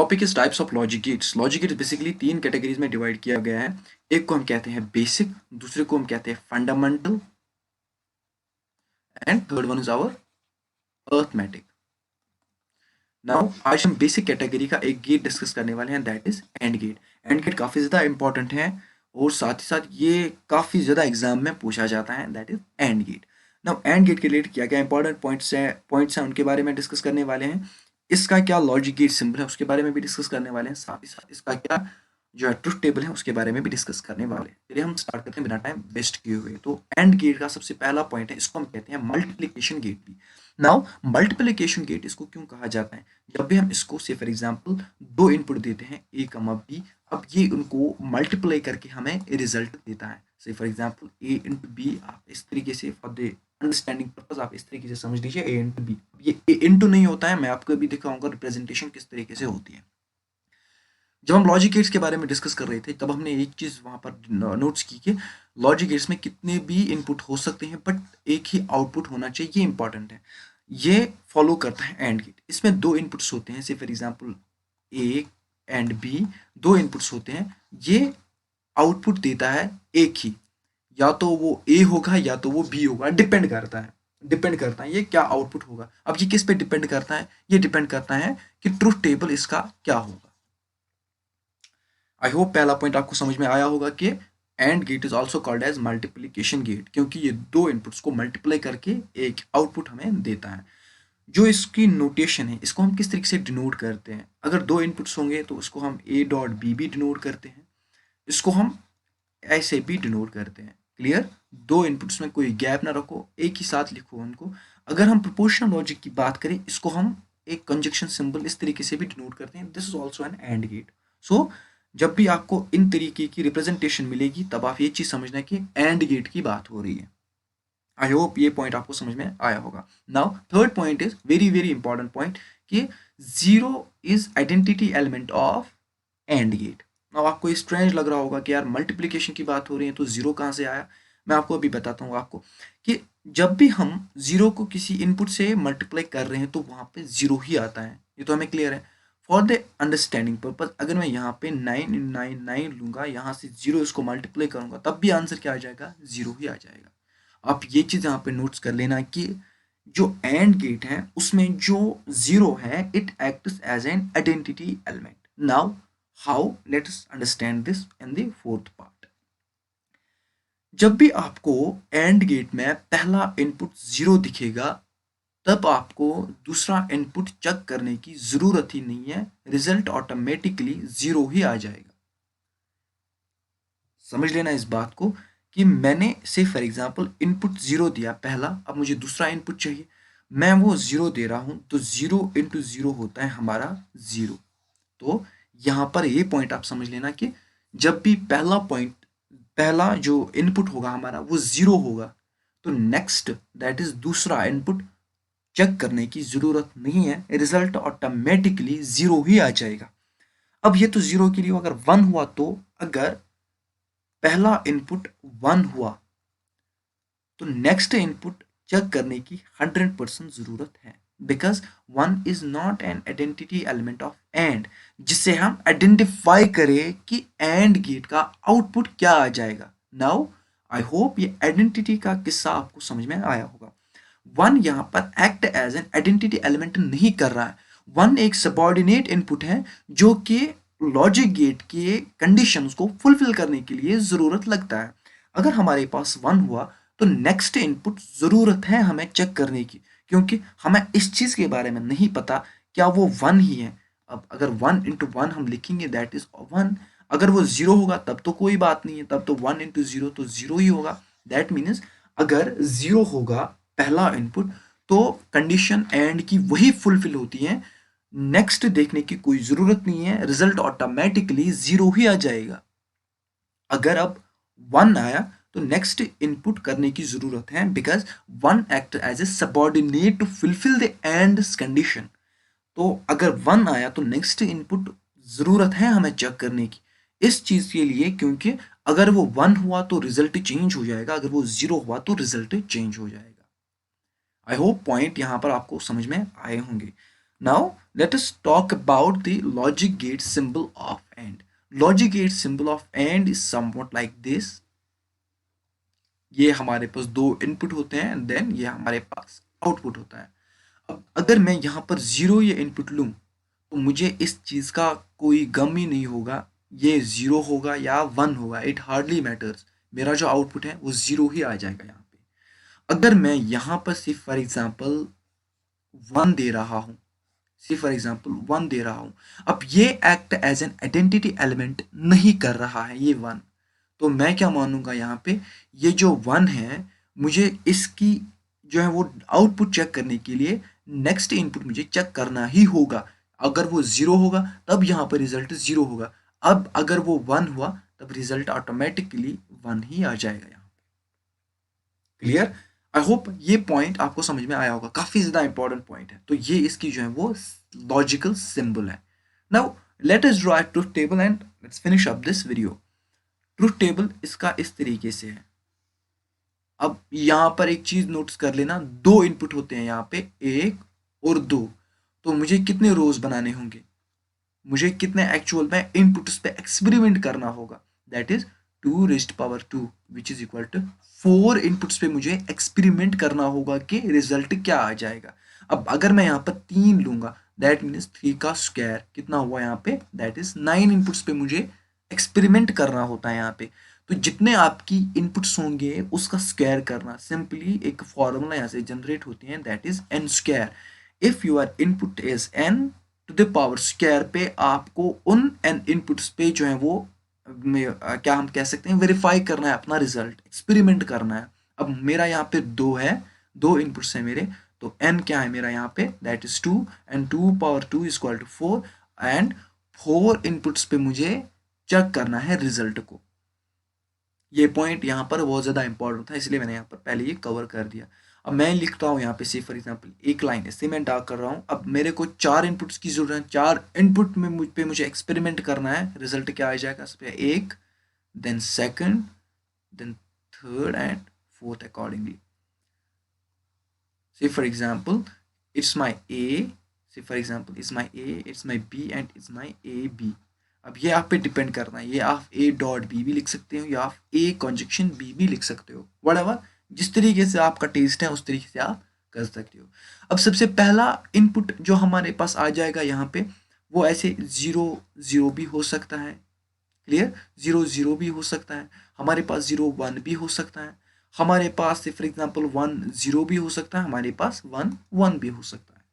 Topic is types of logic gates. Logic gates basically तीन categories में divide किया गया है। एक को हम कहते हैं बेसिक, दूसरे को हम कहते हैं fundamental and third one is our arithmetic. Now आज हम बेसिक कैटेगरी का एक गेट डिस्कस करने वाले हैं, that is AND gate. AND gate काफी ज्यादा इंपॉर्टेंट है और साथ ही साथ ये काफी ज्यादा एग्जाम में पूछा जाता है, that is AND gate. Now AND gate के रिलेटेड क्या क्या इंपॉर्टेंट पॉइंट्स हैं उनके बारे में डिस्कस करने वाले हैं। इसका क्या लॉजिक गेट सिंबल है उसके बारे में भी डिस्कस करने वाले हैं, साथ ही साथ इसका क्या जो है ट्रुथ टेबल है उसके बारे में भी डिस्कस करने वाले हैं। चलिए हम स्टार्ट करते हैं बिना टाइम वेस्ट किए हुए। तो एंड गेट का सबसे पहला पॉइंट है, इसको हम कहते हैं मल्टीप्लिकेशन गेट भी। नाउ मल्टीप्लिकेशन गेट इसको क्यों कहा जाता है? जब भी हम इसको से फॉर एग्जांपल दो इनपुट देते हैं ए कमा बी, अब ये उनको मल्टीप्लाई करके हमें रिजल्ट देता है। Say for example A into B, आप इस तरीके से फॉर द अंडरस्टैंडिंग पर्पस आप इस तरीके से समझ लीजिए ए इंटू बी। ये ए इंटू नहीं होता है, मैं आपको अभी दिखाऊंगा रिप्रेजेंटेशन किस तरीके से होती है। जब हम लॉजिक गेट्स के बारे में डिस्कस कर रहे थे तब हमने एक चीज वहां पर नोट्स की कि लॉजिक गेट्स में कितने भी इनपुट हो सकते हैं बट एक ही आउटपुट होना चाहिए, ये इंपॉर्टेंट है। ये फॉलो करता है एंड गेट। इसमें दो इनपुट्स होते हैं, say for example A and B, दो इनपुट्स होते हैं। ये आउटपुट देता है एक ही, या तो वो ए होगा या तो वो बी होगा, डिपेंड करता है ये क्या आउटपुट होगा। अब ये किस पे डिपेंड करता है? ये डिपेंड करता है कि ट्रुथ टेबल इसका क्या होगा। आई होप पहला पॉइंट आपको समझ में आया होगा कि AND gate is also called as multiplication gate, क्योंकि ये दो इनपुट्स को मल्टीप्लाई करके एक आउटपुट हमें देता है। जो इसकी नोटेशन है, इसको हम किस तरीके से डिनोट करते हैं? अगर दो इनपुट्स होंगे तो उसको हम ए डॉट बी भी डिनोट करते हैं, इसको हम ऐसे भी डिनोट करते हैं। क्लियर? दो इनपुट्स में कोई गैप ना रखो, एक ही साथ लिखो उनको। अगर हम प्रोपोर्शनल लॉजिक की बात करें, इसको हम एक कंजक्शन सिंबल इस तरीके से भी डिनोट करते हैं। This is also an AND gate. So जब भी आपको इन तरीके की रिप्रेजेंटेशन मिलेगी तब आप ये चीज समझना कि एंड गेट की बात हो रही है। आई होप ये पॉइंट आपको समझ में आया होगा। Now third point is very very important point कि zero is identity element of AND gate. अब आपको ये स्ट्रेंज लग रहा होगा कि यार मल्टीप्लिकेशन की बात हो रही है तो जीरो कहाँ से आया? मैं आपको अभी बताता हूँ आपको कि जब भी हम जीरो को किसी इनपुट से मल्टीप्लाई कर रहे हैं तो वहां पे जीरो ही आता है। ये तो हमें क्लियर है। फॉर द अंडरस्टैंडिंग पर्पज अगर मैं यहाँ पे 9 लूंगा, यहाँ से जीरो इसको मल्टीप्लाई करूंगा तब भी आंसर क्या आ जाएगा? जीरो ही आ जाएगा। आप ये चीज यहाँ पे नोट्स कर लेना कि जो एंड गेट है उसमें जो जीरो है it acts as an identity element. Now how? Let us understand this in the fourth part. जब भी आपको एंड गेट में पहला इनपुट जीरो दिखेगा तब आपको दूसरा इनपुट चेक करने की जरूरत ही नहीं है, रिजल्ट ऑटोमेटिकली जीरो ही आ जाएगा। समझ लेना इस बात को कि मैंने से फॉर एग्जांपल इनपुट जीरो दिया पहला, अब मुझे दूसरा इनपुट चाहिए, मैं वो जीरो दे रहा हूं तो जीरो इंटू जीरो होता है हमारा जीरो। तो यहां पर ये पॉइंट आप समझ लेना कि जब भी पहला जो इनपुट होगा हमारा वो जीरो होगा तो नेक्स्ट दैट इज दूसरा इनपुट चेक करने की जरूरत नहीं है, रिजल्ट ऑटोमेटिकली जीरो ही आ जाएगा। अब ये तो जीरो के लिए अगर वन हुआ, तो अगर पहला इनपुट वन हुआ तो नेक्स्ट इनपुट चेक करने की 100% जरूरत है, because one is not an identity element of and, जिससे हम आइडेंटिफाई करें कि एंड गेट का आउटपुट क्या आ जाएगा। नाउ आई होप ये आइडेंटिटी का किस्सा आपको समझ में आया होगा। वन यहां पर act as an identity element नहीं कर रहा है, वन एक सबऑर्डिनेट इनपुट है जो कि लॉजिक गेट के कंडीशंस को फुलफिल करने के लिए जरूरत लगता है। अगर हमारे पास वन हुआ तो नेक्स्ट इनपुट जरूरत है हमें चेक करने की, क्योंकि हमें इस चीज के बारे में नहीं पता क्या वो वन ही है। अब अगर वन इंटू वन हम लिखेंगे दैट इज वन, अगर वो जीरो होगा तब तो कोई बात नहीं है, तब तो वन इंटू जीरो तो जीरो ही होगा। दैट मीन्स अगर जीरो होगा पहला इनपुट तो कंडीशन एंड की वही फुलफिल होती है, नेक्स्ट देखने की कोई जरूरत नहीं है, रिजल्ट ऑटोमेटिकली जीरो ही आ जाएगा। अगर अब वन आया तो नेक्स्ट इनपुट करने की जरूरत है, because one act as a subordinate to fulfil the AND condition. तो अगर वन आया तो नेक्स्ट इनपुट जरूरत है हमें चेक करने की इस चीज के लिए, क्योंकि अगर वो वन हुआ तो रिजल्ट चेंज हो जाएगा, अगर वो जीरो हुआ तो रिजल्ट चेंज हो जाएगा। आई होप पॉइंट यहां पर आपको समझ में आए होंगे। Now let us talk about the logic gate symbol of AND. Logic gate symbol of AND is somewhat like this. ये हमारे पास दो इनपुट होते हैं एंड देन ये हमारे पास आउटपुट होता है. अब अगर मैं यहाँ पर जीरो ये इनपुट लूँ तो मुझे इस चीज़ का कोई गम ही नहीं होगा, ये जीरो होगा या वन होगा, इट हार्डली मैटर्स. मेरा जो आउटपुट है वो जीरो ही आ जाएगा यहाँ पे. अगर मैं यहाँ पर सिर्फ फॉर एग्जांपल वन दे रहा हूँ, सिर्फ फॉर एग्जांपल वन दे रहा हूँ, अब ये act as an identity element नहीं कर रहा है ये वन, तो मैं क्या मानूंगा यहाँ पे, ये जो वन है मुझे इसकी जो है वो आउटपुट चेक करने के लिए नेक्स्ट इनपुट मुझे चेक करना ही होगा. अगर वो जीरो होगा तब यहाँ पर रिजल्ट जीरो होगा. अब अगर वो वन हुआ तब रिजल्ट ऑटोमेटिकली वन ही आ जाएगा यहाँ पे. क्लियर? आई होप ये पॉइंट आपको समझ में आया होगा, काफी ज्यादा इंपॉर्टेंट पॉइंट है. तो ये इसकी जो है वो लॉजिकल सिंबल है. Now let us draw a truth table and let's finish up this video. Truth table इसका इस तरीके से है. अब यहां पर एक चीज नोटिस कर लेना, दो इनपुट होते हैं यहाँ पे, एक और दो. तो मुझे कितने रोज बनाने होंगे, मुझे कितने एक्चुअल में इनपुट्स पे एक्सपेरिमेंट करना होगा, that is 2 raised power 2 which is equal to 4 inputs पे मुझे एक्सपेरिमेंट करना होगा कि रिजल्ट क्या आ जाएगा. अब अगर मैं यहाँ पर 3 लूंगा दैट मीन्स 3 का स्क्वायर कितना हुआ यहाँ पे, दैट इज 9 इनपुट्स पे मुझे एक्सपेरिमेंट करना होता है यहाँ पे. तो जितने आपकी इनपुट्स होंगे उसका स्क्वायर करना, सिंपली एक फॉर्मूला यहाँ से जनरेट होती है, that is N square. If your input is N to the power square पे आपको उन एन इनपुट्स पे जो है वो क्या हम कह सकते हैं वेरीफाई करना है, अपना रिजल्ट एक्सपेरिमेंट करना है. अब मेरा यहाँ पे दो है, दो इनपुट्स है मेरे, तो एन क्या है मेरा यहाँ पे, that is 2 and 2 power 2 is equal to 4 and 4 inputs पे मुझे चेक करना है रिजल्ट को. ये पॉइंट यहाँ पर बहुत ज़्यादा इंपॉर्टेंट था इसलिए मैंने यहाँ पर पहले ये कवर कर दिया. अब मैं लिखता हूँ यहाँ पे से फॉर एग्जांपल एक लाइन ऐसे मैं डार्क कर रहा हूँ. अब मेरे को 4 इनपुट्स की जरूरत है, 4 इनपुट में मुझे एक्सपेरिमेंट करना है, रिजल्ट क्या आ जाएगा, सबसे एक, then second, then third and fourth accordingly. Say for example it's my A, say for example it's my A, it's my B and it's my A B. अब ये आप पे डिपेंड करना है, ये आप ए डॉट बी भी लिख सकते हो या आप ए कॉन्जक्शन बी भी लिख सकते हो, व्हाटएवर जिस तरीके से आपका टेस्ट है उस तरीके से आप कर सकते हो. अब सबसे पहला इनपुट जो हमारे पास आ जाएगा यहाँ पे वो ऐसे 0 0 भी हो सकता है, क्लियर, 0 0 भी हो सकता है, हमारे पास 0 1 भी हो सकता है, हमारे पास फॉर एग्जाम्पल 1 0 भी हो सकता है, हमारे पास 1 1 भी हो सकता है.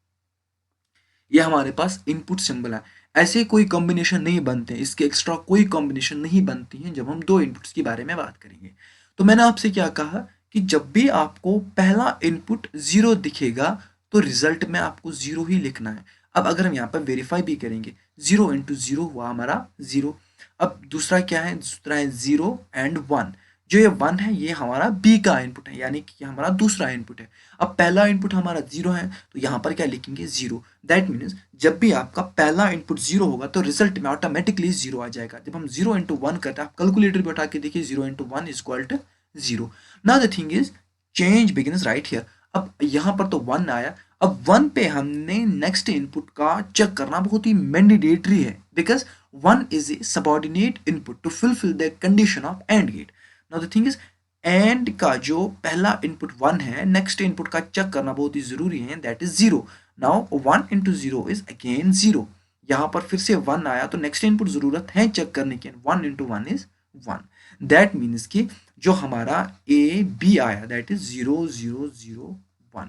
ये हमारे पास इनपुट सिंबल है. ऐसे कोई कॉम्बिनेशन नहीं बनते, इसके एक्स्ट्रा कोई कॉम्बिनेशन नहीं बनती है जब हम दो इनपुट्स के बारे में बात करेंगे. तो मैंने आपसे क्या कहा कि जब भी आपको पहला इनपुट 0 दिखेगा तो रिजल्ट में आपको 0 ही लिखना है. अब अगर हम यहाँ पर वेरीफाई भी करेंगे 0 इंटू 0 हुआ हमारा 0. अब दूसरा क्या है, दूसरा है 0 एंड 1. जो ये 1 है ये हमारा बी का इनपुट है, यानी कि हमारा दूसरा इनपुट है. अब पहला इनपुट हमारा 0 है तो यहाँ पर क्या लिखेंगे 0. दैट मीन्स जब भी आपका पहला इनपुट 0 होगा तो रिजल्ट में ऑटोमेटिकली 0 आ जाएगा. जब हम 0 इंटू 1 करते हैं, आप कैलकुलेटर पे उठा के देखिए 0 into 1 is equal to 0. Now the thing is change begins right here. अब यहाँ पर तो 1 आया, अब 1 पे हमने नेक्स्ट इनपुट का चेक करना बहुत ही मैंडेटरी है because 1 is a subordinate input to fulfil the condition of AND gate. Now the thing is AND का जो पहला इनपुट 1 है, नेक्स्ट इनपुट का चेक करना बहुत ही जरूरी है, that is 0. Now 1 into 0 is again 0. यहाँ पर फिर से 1 आया तो नेक्स्ट इनपुट जरूरत है चेक करने की, 1 इंटू 1 इज 1. दैट मीन्स कि जो हमारा ए बी आया दैट इज 0 0 0 1.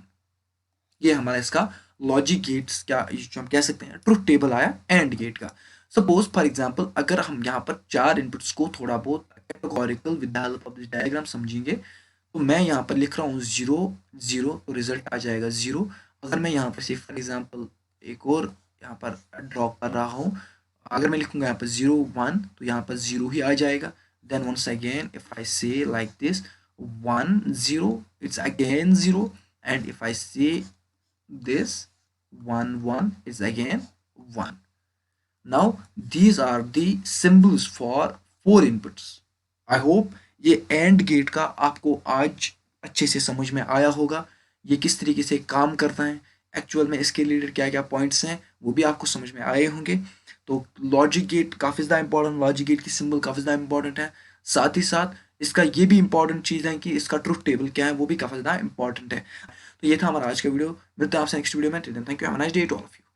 ये हमारा इसका लॉजिक गेट्स क्या जो हम कह सकते हैं ट्रुथ टेबल आया एंड गेट का. सपोज फॉर एग्जांपल अगर हम यहाँ पर 4 इनपुट्स को थोड़ा बहुत categorical with the help of this diagram समझेंगे तो मैं यहाँ पर लिख रहा हूँ 0 0 तो रिजल्ट आ जाएगा 0. अगर मैं यहाँ पर सिर्फ फॉर एग्जांपल एक और यहाँ पर ड्रॉ कर रहा हूँ, अगर मैं लिखूंगा यहाँ पर 0 1 तो यहाँ पर 0 ही आ जाएगा. Then once again if I say like this 1 0 it's again 0 and if I say this 1 1 is again 1. Now these are the symbols for 4 inputs. I hope ये AND गेट का आपको आज अच्छे से समझ में आया होगा, ये किस तरीके से काम करता है, एक्चुअल में इसके रिलेटेड क्या क्या पॉइंट्स हैं वो भी आपको समझ में आए होंगे। तो लॉजिक गेट काफ़ी ज़्यादा इंपॉर्टेंट, लॉजिक गेट की सिंबल काफ़ी ज़्यादा इंपॉर्टेंट है। साथ ही साथ इसका ये भी इंपॉर्टेंट चीज़ है कि इसका ट्रुथ टेबल क्या है वो भी काफ़ी ज़्यादा इंपॉर्टेंट है। तो ये था हमारा आज का वीडियो। मिलते हैं आपसे नेक्स्ट वीडियो में। Thank you, have a nice day to all of you.